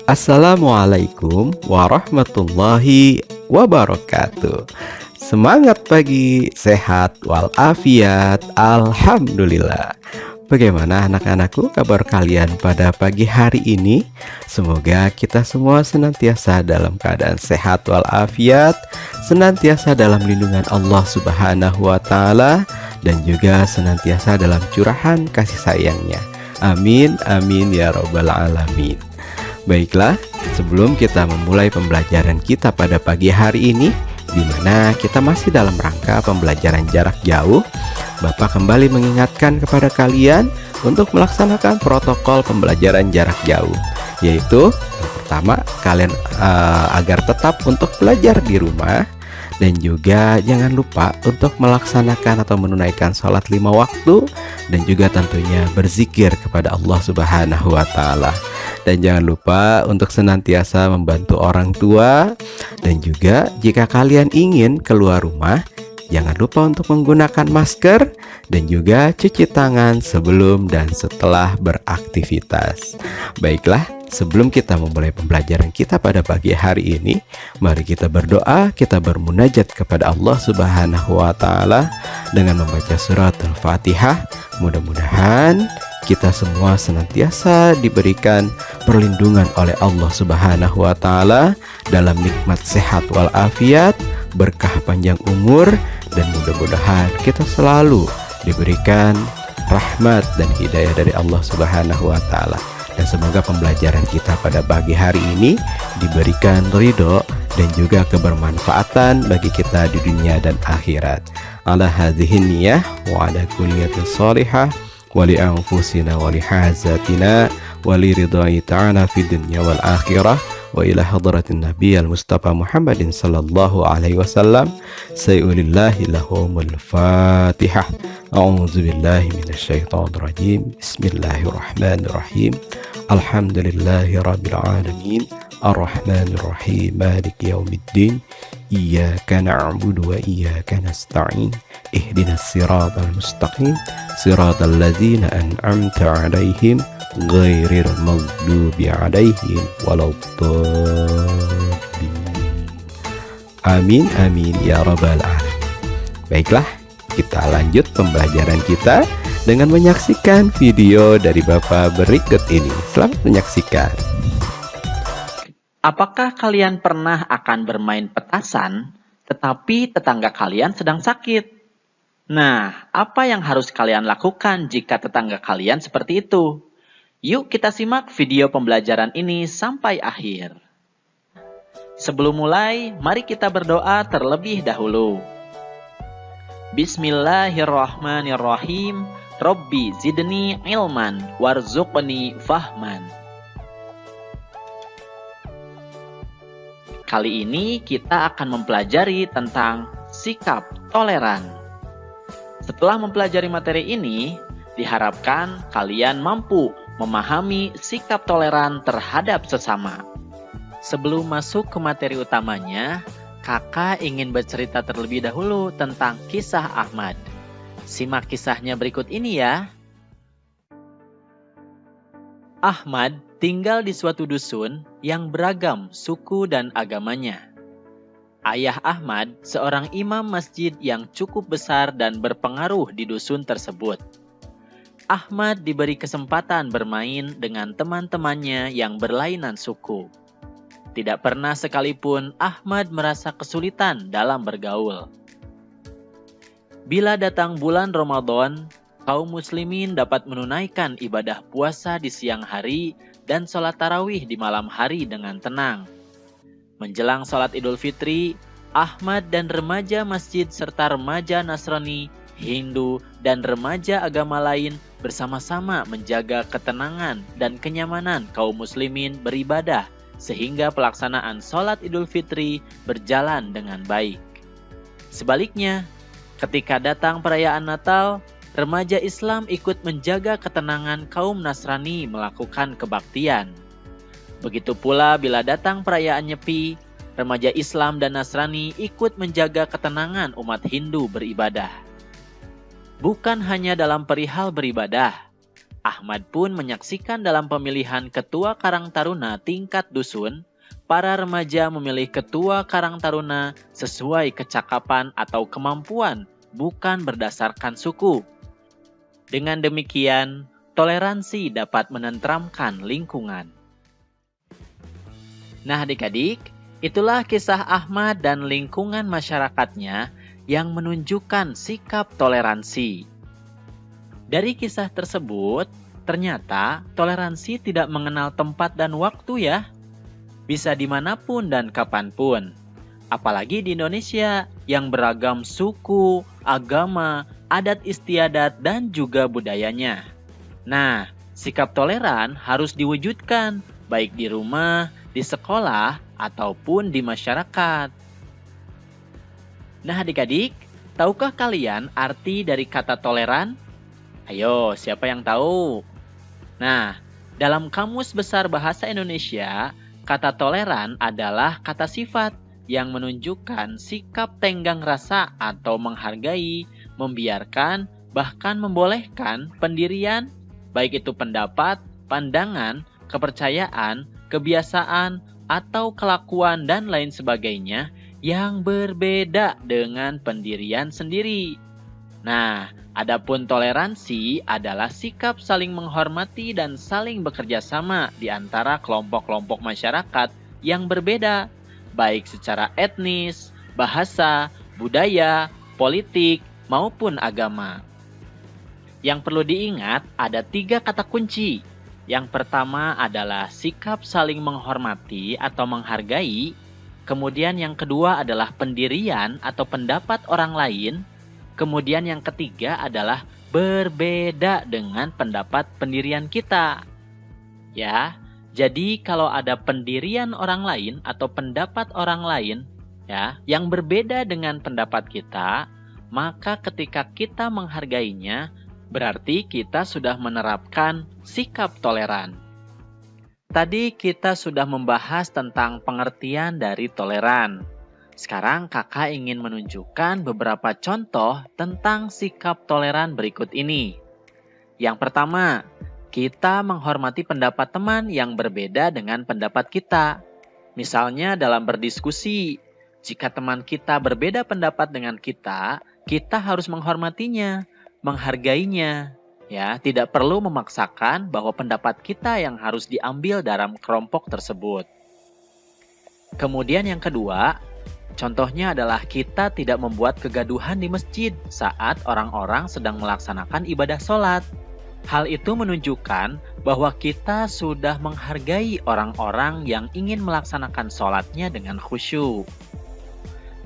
Assalamualaikum warahmatullahi wabarakatuh. Semangat pagi, sehat walafiat, alhamdulillah. Bagaimana anak-anakku kabar kalian pada pagi hari ini? Semoga kita semua senantiasa dalam keadaan sehat walafiat, senantiasa dalam lindungan Allah Subhanahu wa taala, dan juga senantiasa dalam curahan kasih sayangnya. Amin amin ya rabbal alamin. Baiklah, sebelum kita memulai pembelajaran kita pada pagi hari ini, di mana kita masih dalam rangka pembelajaran jarak jauh, Bapak kembali mengingatkan kepada kalian untuk melaksanakan protokol pembelajaran jarak jauh, yaitu yang pertama, kalian agar tetap untuk belajar di rumah, dan juga jangan lupa untuk melaksanakan atau menunaikan sholat 5 waktu, dan juga tentunya berzikir kepada Allah Subhanahu wa taala. Dan jangan lupa untuk senantiasa membantu orang tua, dan juga jika kalian ingin keluar rumah, jangan lupa untuk menggunakan masker dan juga cuci tangan sebelum dan setelah beraktivitas. Baiklah, sebelum kita memulai pembelajaran kita pada pagi hari ini, mari kita berdoa, kita bermunajat kepada Allah Subhanahu wa taala dengan membaca surat Al-Fatihah. Mudah-mudahan kita semua senantiasa diberikan perlindungan oleh Allah Subhanahu wa taala dalam nikmat sehat walafiat, berkah panjang umur, dan mudah-mudahan kita selalu diberikan rahmat dan hidayah dari Allah Subhanahu wa taala. Dan semoga pembelajaran kita pada pagi hari ini diberikan ridho dan juga kebermanfaatan bagi kita di dunia dan akhirat. Ala hadhihi niyyah wa ala kulliyatin shalihah wa li anfusina wa li hazatina wa li ridai ta'ala fid dunya wal akhirah wa ila hadratin nabiyil mustafa Muhammadin sallallahu alaihi wasallam. Sayulillahi lahumul fatihah. A'udzu billahi minasyaitonir rajim. Bismillahirrahmanirrahim. Alhamdulillahi rabbil alamin. Ar-Rahmanir Rahim. Maliki yaumiddin. Iyyaka na'budu wa iyyaka nasta'in. Ihdinas siratal mustaqim. Siratal ladzina an'amta 'alaihim ghairil maghdubi 'alaihim waladdallin. Amin amin ya rabbal alamin. Baiklah, kita lanjut pembelajaran kita dengan menyaksikan video dari Bapak berikut ini. Selamat menyaksikan. Apakah kalian pernah akan bermain petasan, tetapi tetangga kalian sedang sakit? Nah, apa yang harus kalian lakukan jika tetangga kalian seperti itu? Yuk kita simak video pembelajaran ini sampai akhir. Sebelum mulai, mari kita berdoa terlebih dahulu. Bismillahirrahmanirrahim. Robbi zidni ilman warzuqni fahman. Kali ini kita akan mempelajari tentang sikap toleran. Setelah mempelajari materi ini, diharapkan kalian mampu memahami sikap toleran terhadap sesama. Sebelum masuk ke materi utamanya, kakak ingin bercerita terlebih dahulu tentang kisah Ahmad. Simak kisahnya berikut ini ya. Ahmad tinggal di suatu dusun yang beragam suku dan agamanya. Ayah Ahmad seorang imam masjid yang cukup besar dan berpengaruh di dusun tersebut. Ahmad diberi kesempatan bermain dengan teman-temannya yang berlainan suku. Tidak pernah sekalipun Ahmad merasa kesulitan dalam bergaul. Bila datang bulan Ramadan, kaum muslimin dapat menunaikan ibadah puasa di siang hari dan sholat tarawih di malam hari dengan tenang. Menjelang sholat Idul Fitri, Ahmad dan remaja masjid serta remaja Nasrani, Hindu, dan remaja agama lain bersama-sama menjaga ketenangan dan kenyamanan kaum muslimin beribadah sehingga pelaksanaan sholat Idul Fitri berjalan dengan baik. Sebaliknya, ketika datang perayaan Natal, remaja Islam ikut menjaga ketenangan kaum Nasrani melakukan kebaktian. Begitu pula bila datang perayaan Nyepi, remaja Islam dan Nasrani ikut menjaga ketenangan umat Hindu beribadah. Bukan hanya dalam perihal beribadah, Ahmad pun menyaksikan dalam pemilihan ketua Karang Taruna tingkat dusun, para remaja memilih ketua Karang Taruna sesuai kecakapan atau kemampuan, bukan berdasarkan suku. Dengan demikian, toleransi dapat menenteramkan lingkungan. Nah adik-adik, itulah kisah Ahmad dan lingkungan masyarakatnya yang menunjukkan sikap toleransi. Dari kisah tersebut, ternyata toleransi tidak mengenal tempat dan waktu ya. Bisa dimanapun dan kapanpun. Apalagi di Indonesia yang beragam suku, agama, adat istiadat, dan juga budayanya. Nah, sikap toleran harus diwujudkan baik di rumah, di sekolah, ataupun di masyarakat. Nah adik-adik, tahukah kalian arti dari kata toleran? Ayo, siapa yang tahu? Nah, dalam Kamus Besar Bahasa Indonesia, kata toleran adalah kata sifat yang menunjukkan sikap tenggang rasa atau menghargai, membiarkan, bahkan membolehkan pendirian, baik itu pendapat, pandangan, kepercayaan, kebiasaan, atau kelakuan dan lain sebagainya yang berbeda dengan pendirian sendiri. Nah, adapun toleransi adalah sikap saling menghormati dan saling bekerja sama di antara kelompok-kelompok masyarakat yang berbeda, baik secara etnis, bahasa, budaya, politik, maupun agama. Yang perlu diingat ada 3 kata kunci. Yang pertama adalah sikap saling menghormati atau menghargai. Kemudian yang kedua adalah pendirian atau pendapat orang lain. Kemudian yang ketiga adalah berbeda dengan pendapat pendirian kita. Ya, jadi kalau ada pendirian orang lain atau pendapat orang lain ya yang berbeda dengan pendapat kita, maka ketika kita menghargainya, berarti kita sudah menerapkan sikap toleran. Tadi kita sudah membahas tentang pengertian dari toleran. Sekarang kakak ingin menunjukkan beberapa contoh tentang sikap toleran berikut ini. Yang pertama, kita menghormati pendapat teman yang berbeda dengan pendapat kita. Misalnya dalam berdiskusi, jika teman kita berbeda pendapat dengan kita harus menghormatinya, menghargainya. Ya, tidak perlu memaksakan bahwa pendapat kita yang harus diambil dalam kelompok tersebut. Kemudian yang kedua, contohnya adalah kita tidak membuat kegaduhan di masjid saat orang-orang sedang melaksanakan ibadah sholat. Hal itu menunjukkan bahwa kita sudah menghargai orang-orang yang ingin melaksanakan sholatnya dengan khusyuk.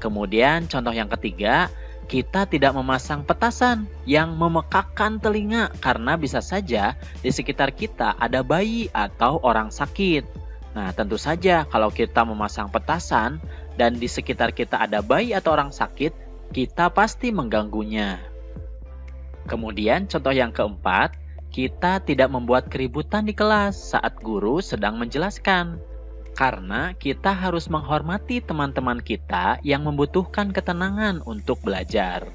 Kemudian contoh yang ketiga, kita tidak memasang petasan yang memekakkan telinga karena bisa saja di sekitar kita ada bayi atau orang sakit. Nah, tentu saja kalau kita memasang petasan dan di sekitar kita ada bayi atau orang sakit, kita pasti mengganggunya. Kemudian contoh yang keempat, kita tidak membuat keributan di kelas saat guru sedang menjelaskan. Karena kita harus menghormati teman-teman kita yang membutuhkan ketenangan untuk belajar.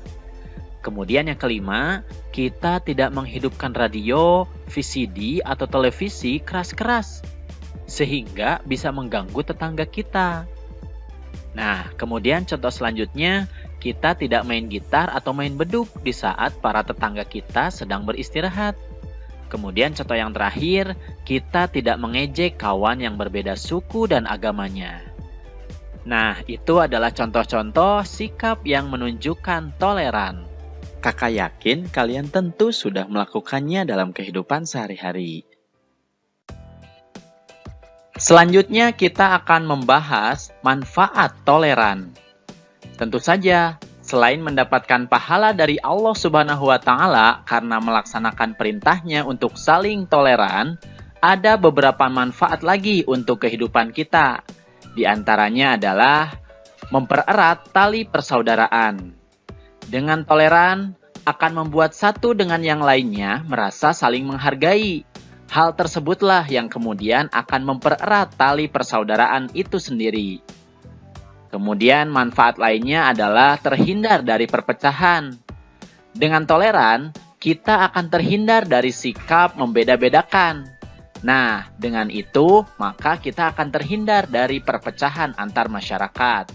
Kemudian yang kelima, kita tidak menghidupkan radio, VCD, atau televisi keras-keras. Sehingga bisa mengganggu tetangga kita. Nah, kemudian contoh selanjutnya, kita tidak main gitar atau main beduk di saat para tetangga kita sedang beristirahat. Kemudian contoh yang terakhir, kita tidak mengejek kawan yang berbeda suku dan agamanya. Nah, itu adalah contoh-contoh sikap yang menunjukkan toleran. Kakak yakin kalian tentu sudah melakukannya dalam kehidupan sehari-hari. Selanjutnya kita akan membahas manfaat toleran. Tentu saja, selain mendapatkan pahala dari Allah Subhanahu wa Ta'ala karena melaksanakan perintahnya untuk saling toleran, ada beberapa manfaat lagi untuk kehidupan kita. Di antaranya adalah mempererat tali persaudaraan. Dengan toleran akan membuat satu dengan yang lainnya merasa saling menghargai. Hal tersebutlah yang kemudian akan mempererat tali persaudaraan itu sendiri. Kemudian manfaat lainnya adalah terhindar dari perpecahan. Dengan toleran, kita akan terhindar dari sikap membeda-bedakan. Nah, dengan itu, maka kita akan terhindar dari perpecahan antar masyarakat.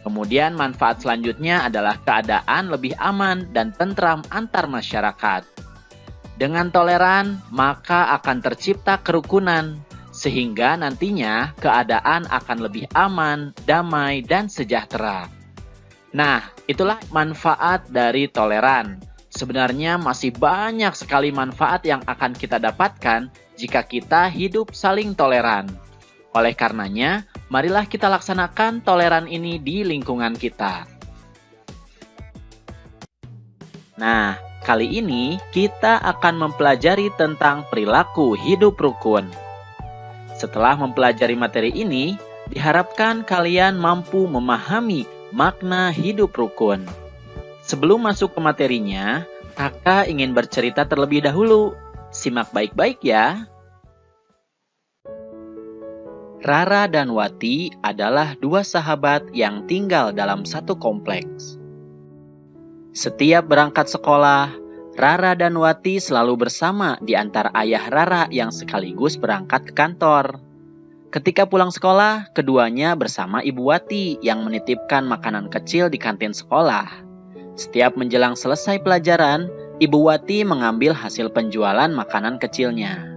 Kemudian manfaat selanjutnya adalah keadaan lebih aman dan tentram antar masyarakat. Dengan toleran, maka akan tercipta kerukunan, sehingga nantinya keadaan akan lebih aman, damai, dan sejahtera. Nah, itulah manfaat dari toleran. Sebenarnya masih banyak sekali manfaat yang akan kita dapatkan jika kita hidup saling toleran. Oleh karenanya, marilah kita laksanakan toleran ini di lingkungan kita. Nah, kali ini kita akan mempelajari tentang perilaku hidup rukun. Setelah mempelajari materi ini, diharapkan kalian mampu memahami makna hidup rukun. Sebelum masuk ke materinya, kakak ingin bercerita terlebih dahulu. Simak baik-baik ya. Rara dan Wati adalah dua sahabat yang tinggal dalam satu kompleks. Setiap berangkat sekolah, Rara dan Wati selalu bersama di antara ayah Rara yang sekaligus berangkat ke kantor. Ketika pulang sekolah, keduanya bersama Ibu Wati yang menitipkan makanan kecil di kantin sekolah. Setiap menjelang selesai pelajaran, Ibu Wati mengambil hasil penjualan makanan kecilnya.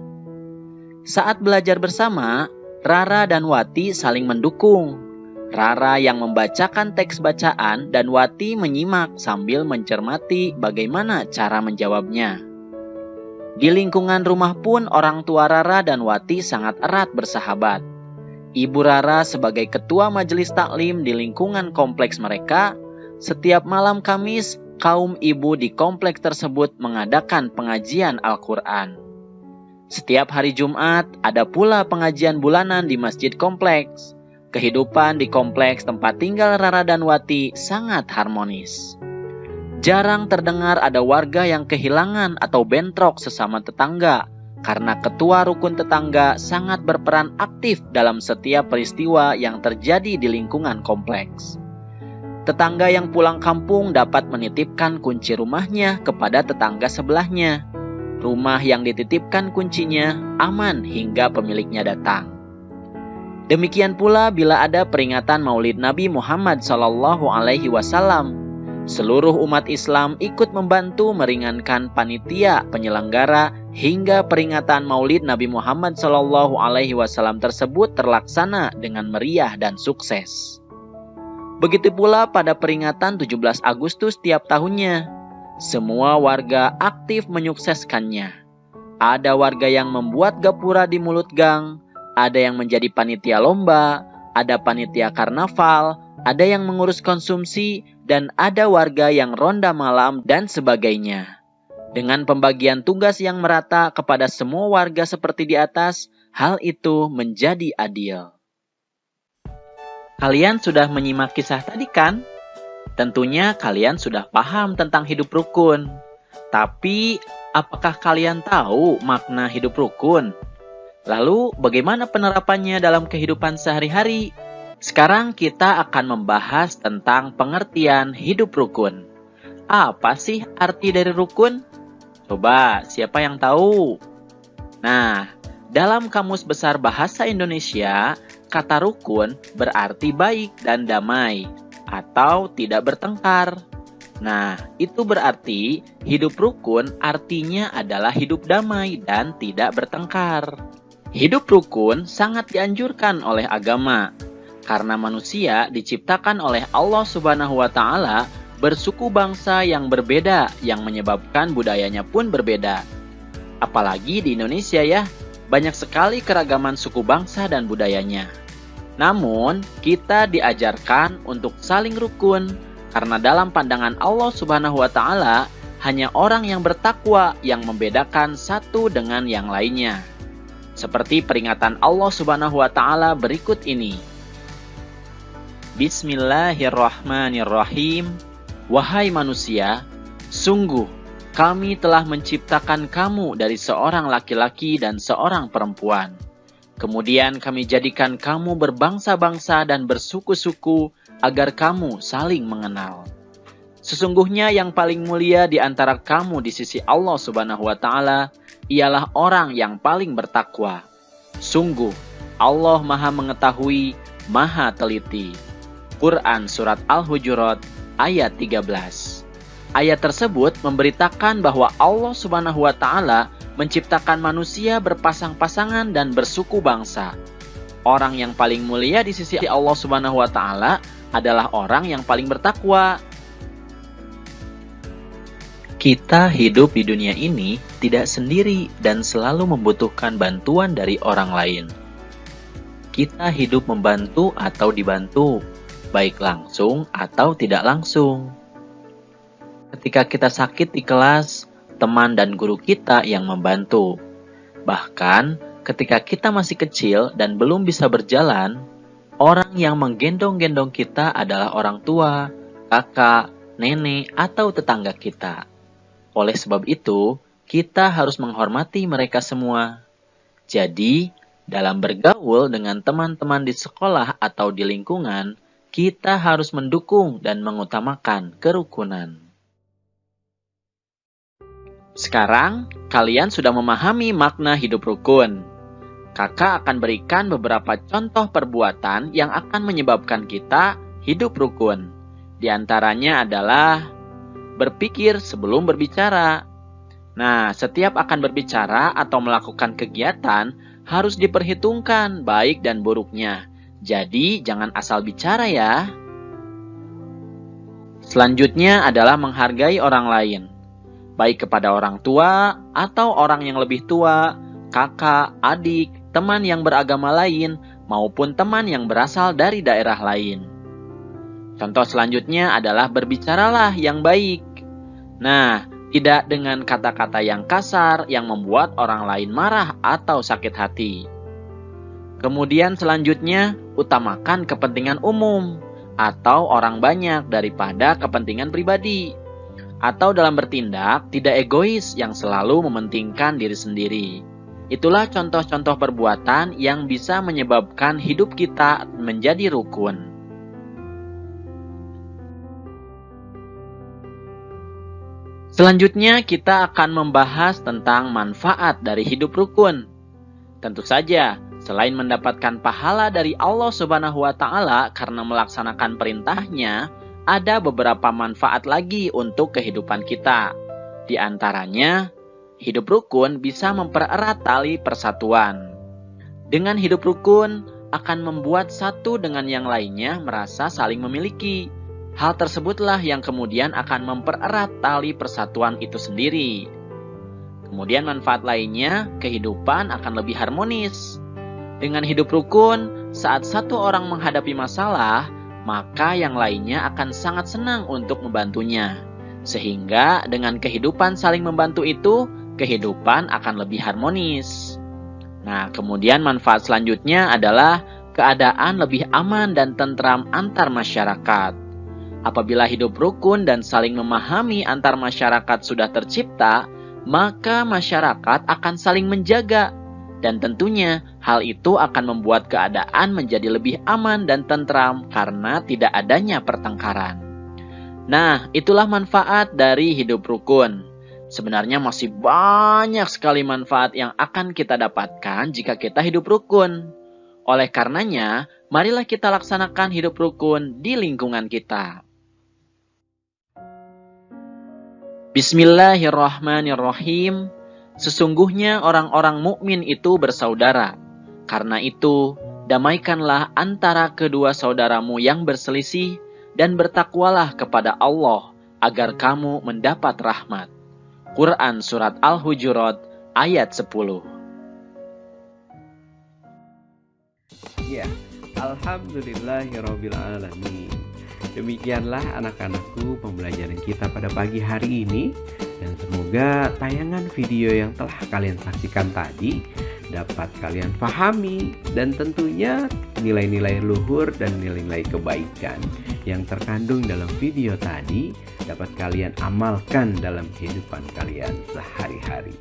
Saat belajar bersama, Rara dan Wati saling mendukung. Rara yang membacakan teks bacaan dan Wati menyimak sambil mencermati bagaimana cara menjawabnya. Di lingkungan rumah pun orang tua Rara dan Wati sangat erat bersahabat. Ibu Rara sebagai ketua majelis taklim di lingkungan kompleks mereka, setiap malam Kamis, kaum ibu di kompleks tersebut mengadakan pengajian Al-Quran. Setiap hari Jumat, ada pula pengajian bulanan di masjid kompleks. Kehidupan di kompleks tempat tinggal Rara dan Wati sangat harmonis. Jarang terdengar ada warga yang kehilangan atau bentrok sesama tetangga, karena ketua rukun tetangga sangat berperan aktif dalam setiap peristiwa yang terjadi di lingkungan kompleks. Tetangga yang pulang kampung dapat menitipkan kunci rumahnya kepada tetangga sebelahnya. Rumah yang dititipkan kuncinya aman hingga pemiliknya datang. Demikian pula bila ada peringatan Maulid Nabi Muhammad SAW, seluruh umat Islam ikut membantu meringankan panitia penyelenggara hingga peringatan Maulid Nabi Muhammad SAW tersebut terlaksana dengan meriah dan sukses. Begitu pula pada peringatan 17 Agustus tiap tahunnya. Semua warga aktif menyukseskannya. Ada warga yang membuat gapura di mulut gang, ada yang menjadi panitia lomba, ada panitia karnaval, ada yang mengurus konsumsi, dan ada warga yang ronda malam dan sebagainya. Dengan pembagian tugas yang merata kepada semua warga seperti di atas, hal itu menjadi adil. Kalian sudah menyimak kisah tadi kan? Tentunya kalian sudah paham tentang hidup rukun. Tapi, apakah kalian tahu makna hidup rukun? Lalu, bagaimana penerapannya dalam kehidupan sehari-hari? Sekarang kita akan membahas tentang pengertian hidup rukun. Apa sih arti dari rukun? Coba, siapa yang tahu? Nah, dalam Kamus Besar Bahasa Indonesia, kata rukun berarti baik dan damai, atau tidak bertengkar. Nah, itu berarti hidup rukun artinya adalah hidup damai dan tidak bertengkar. Hidup rukun sangat dianjurkan oleh agama, karena manusia diciptakan oleh Allah Subhanahu wa Ta'ala bersuku bangsa yang berbeda, yang menyebabkan budayanya pun berbeda. Apalagi di Indonesia ya, banyak sekali keragaman suku bangsa dan budayanya. Namun, kita diajarkan untuk saling rukun, karena dalam pandangan Allah Subhanahu wa Ta'ala, hanya orang yang bertakwa yang membedakan satu dengan yang lainnya. Seperti peringatan Allah Subhanahu wa Ta'ala berikut ini. Bismillahirrahmanirrahim. Wahai manusia, sungguh kami telah menciptakan kamu dari seorang laki-laki dan seorang perempuan. Kemudian kami jadikan kamu berbangsa-bangsa dan bersuku-suku agar kamu saling mengenal. Sesungguhnya yang paling mulia di antara kamu di sisi Allah Subhanahu wa Ta'ala ialah orang yang paling bertakwa. Sungguh, Allah Maha Mengetahui, Maha Teliti. Quran Surat Al-Hujurat ayat 13. Ayat tersebut memberitakan bahwa Allah Subhanahu wa Ta'ala menciptakan manusia berpasang-pasangan dan bersuku bangsa. Orang yang paling mulia di sisi Allah Subhanahu wa Ta'ala adalah orang yang paling bertakwa. Kita hidup di dunia ini tidak sendiri dan selalu membutuhkan bantuan dari orang lain. Kita hidup membantu atau dibantu, baik langsung atau tidak langsung. Ketika kita sakit di kelas, teman dan guru kita yang membantu. Bahkan ketika kita masih kecil dan belum bisa berjalan, orang yang menggendong-gendong kita adalah orang tua, kakak, nenek, atau tetangga kita. Oleh sebab itu, kita harus menghormati mereka semua. Jadi, dalam bergaul dengan teman-teman di sekolah atau di lingkungan, kita harus mendukung dan mengutamakan kerukunan. Sekarang, kalian sudah memahami makna hidup rukun. Kakak akan berikan beberapa contoh perbuatan yang akan menyebabkan kita hidup rukun. Di antaranya adalah berpikir sebelum berbicara. Nah, setiap akan berbicara atau melakukan kegiatan harus diperhitungkan baik dan buruknya. Jadi, jangan asal bicara ya. Selanjutnya adalah menghargai orang lain, baik kepada orang tua atau orang yang lebih tua, kakak, adik, teman yang beragama lain, maupun teman yang berasal dari daerah lain. Contoh selanjutnya adalah berbicaralah yang baik. Nah, tidak dengan kata-kata yang kasar yang membuat orang lain marah atau sakit hati. Kemudian selanjutnya, utamakan kepentingan umum atau orang banyak daripada kepentingan pribadi. Atau dalam bertindak, tidak egois yang selalu mementingkan diri sendiri. Itulah contoh-contoh perbuatan yang bisa menyebabkan hidup kita menjadi rukun. Selanjutnya kita akan membahas tentang manfaat dari hidup rukun. Tentu saja, selain mendapatkan pahala dari Allah Subhanahu wa Ta'ala karena melaksanakan perintahnya, ada beberapa manfaat lagi untuk kehidupan kita. Di antaranya, hidup rukun bisa mempererat tali persatuan. Dengan hidup rukun akan membuat satu dengan yang lainnya merasa saling memiliki. Hal tersebutlah yang kemudian akan mempererat tali persatuan itu sendiri. Kemudian manfaat lainnya, kehidupan akan lebih harmonis. Dengan hidup rukun, saat satu orang menghadapi masalah, maka yang lainnya akan sangat senang untuk membantunya. Sehingga dengan kehidupan saling membantu itu, kehidupan akan lebih harmonis. Nah, kemudian manfaat selanjutnya adalah keadaan lebih aman dan tentram antar masyarakat. Apabila hidup rukun dan saling memahami antar masyarakat sudah tercipta, maka masyarakat akan saling menjaga. Dan tentunya hal itu akan membuat keadaan menjadi lebih aman dan tentram karena tidak adanya pertengkaran. Nah, itulah manfaat dari hidup rukun. Sebenarnya masih banyak sekali manfaat yang akan kita dapatkan jika kita hidup rukun. Oleh karenanya, marilah kita laksanakan hidup rukun di lingkungan kita. Bismillahirrahmanirrahim. Sesungguhnya orang-orang mukmin itu bersaudara. Karena itu, damaikanlah antara kedua saudaramu yang berselisih dan bertakwalah kepada Allah agar kamu mendapat rahmat. Quran Surat Al-Hujurat ayat 10. Ya, alhamdulillahirrabbilalamin. Demikianlah anak-anakku pembelajaran kita pada pagi hari ini. Dan semoga tayangan video yang telah kalian saksikan tadi dapat kalian pahami. Dan tentunya nilai-nilai luhur dan nilai-nilai kebaikan yang terkandung dalam video tadi dapat kalian amalkan dalam kehidupan kalian sehari-hari.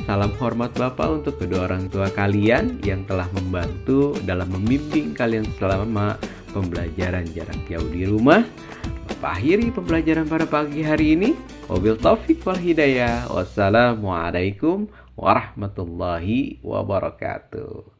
Salam hormat Bapak untuk kedua orang tua kalian yang telah membantu dalam membimbing kalian selama pembelajaran jarak jauh di rumah. Bapak akhiri pembelajaran pada pagi hari ini. Wabil taufik wal hidayah. Wassalamualaikum warahmatullahi wabarakatuh.